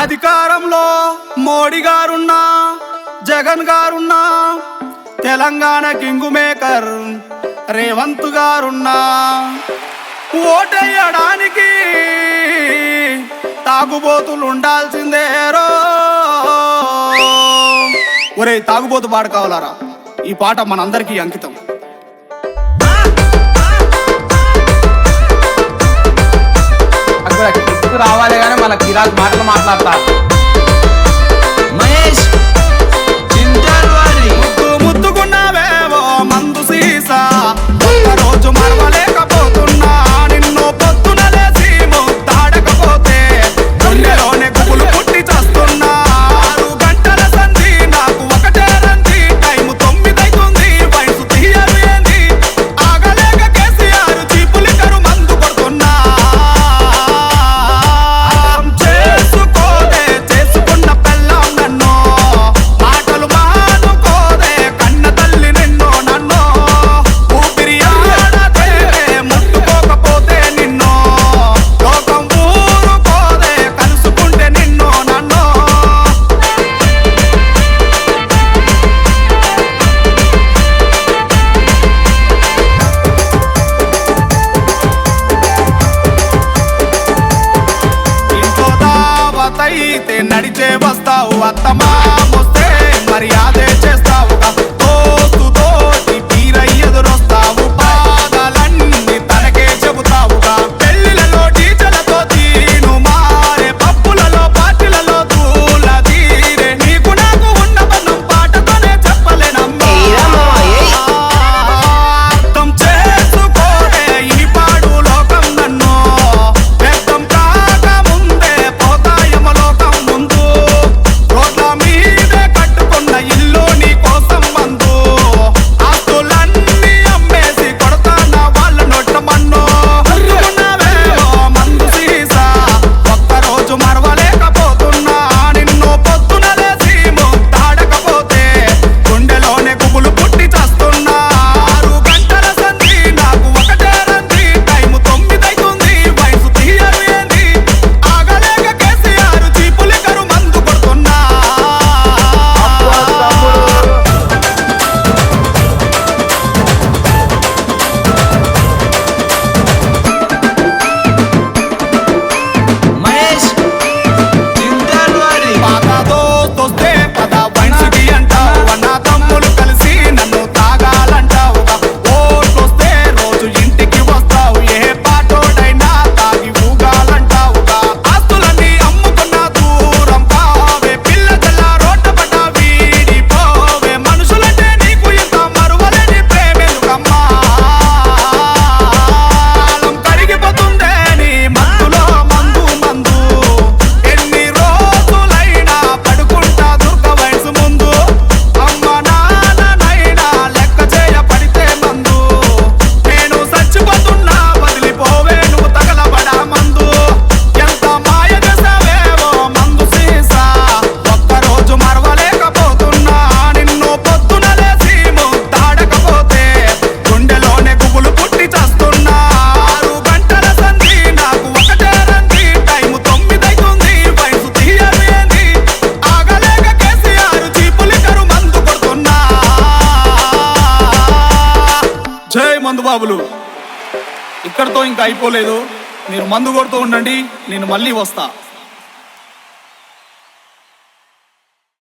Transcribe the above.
అధికారంలో Modi గారున్నా, Jagan గారున్నా, Telangana king maker Revanth గారున్నా, ఓటేయడానికి తాగుబోతులు ఉండాల్సిందేరో. ఒరే తాగుబోతు పాట కావాలరా, ఈ పాట మనందరికీ అంకితం. రావాలి కానీ మన కిరాక్ మాటలు మాట్లాడతారు. మహేష్ ముద్దుకున్నావేవో మందు సీసా, రోజు మరవలేకపోతున్నా నిన్ను పొద్దున లేసి ముద్దాడకపోతే గుండెలోనే గుబులు పుట్టి చేస్తున్నా. 6 గంటల సంధి నాకు ఒకటే రంది, టైము 9 అవుతుంది, వయసు తీయరు ఏంది, ఆగలేక కేసీఆర్ చీపు లిక్కరు మందు కొడుతున్నా. చేసుకోదే చేసుకున్న పెళ్ళాం నన్ను, మాటలు మానుకోదే కన్న తల్లి నిన్ను నన్ను, ఊపిరి ఆడదే ముట్టుకోకపోతే నిన్ను, లోకం ఊరుకోదే కలుసుకుంటే నిన్ను నన్ను. ఇంకో దావతైతే నడిచే వస్తావు, అత్తమామొస్తే మర్యాదే చేస్తావుగా, దోస్తు తోటి పీరై ఎదురొస్తావు, పాదాలన్నీ తనకే చెబుతావుగా, పెళ్లిలలో డీజలతో తీను మారే, పప్పులలో పార్టీలలో తూల తీరే, నీకు నాకు ఉన్న బంధం పాటతోనే చెప్పలేనమ్మా. అర్థం చేసుకోరే ఈ పాడు లోకం నన్ను, వ్యక్తం కాక ముందే పోతాయమ లోకం ముందు, రోడ్ల మీదే కట్టుకున్న ఇల్లు నీ కోసం మందు, ఆస్తులన్నీ అమ్మేసి కొడతాన వాళ్ళ నోట్ల మన్ను. అనుకున్నావేమో మందు సీసా, ఒక్కరోజు మరవలేకపోతున్నా నిన్ను పొద్దున లేసి ముద్దాడకపోతే గుండెలోనే గుబులు పుట్టి చేస్తున్నా. 6 గంటల సంధి నాకు ఒకటే రంది, టైము 9 అవుతుంది, వయసు తీయరు ఏంది, ఆగలేక కేసీఆర్ చీపు లిక్కరు మందు కొడుతున్నా. మహేష్ పాత దోస్తొస్తే పద వయసుకి అంటావు, అన్న తమ్ములు కలిసి నన్ను తాగాలంటావుగా, ఓట్లొస్తే రోజు ఇంటికి వస్తావు, ఏ పాటోడైనా తాగి ఊగాలంటావుగా, ఆస్తులన్నీ అమ్ముకున్న దూరం కావే, పిల్ల తెల్ల రోడ్డ పడ్డ వీడిపోవే, మనుషులంటే నీకు ఇంత మరువలేని ప్రేమేందుకమ్మా, కాలం కరిగిపోతుందే నీ మందులో మందు మందు, ఎన్ని రోజులైనా పడుకుంటా దుర్గ వయసు ముందు, అమ్మ నాన్ననైనా లెక్క చేయ పడితే మందు, నేను చచ్చిపోతున్నా వదిలిపోవే నువ్వు తగలబడా మందు, ఎంత మాయ చేసావేవో మందు సీసా, ఒక్కరోజు మరవలేకపోతున్నా నిన్ను పొద్దున లేసి ముద్దాడకపోతే గుండెలోనే గుబులు పుట్టి చేస్తున్నా. 6 గంటల సంధి నాకు ఒకటే రంది, టైము 9 అవుతుంది, వయసు తీయరు ఏంది, ఆగలేక కేసీఆర్ చీపు లిక్కరు మందు కొడుతున్నా. జై మందు బాబులు. ఇక్కడితో ఇంకా అయిపోలేదు, మీరు మందు కొడుతూ ఉండండి, నేను మళ్ళీ వస్తా.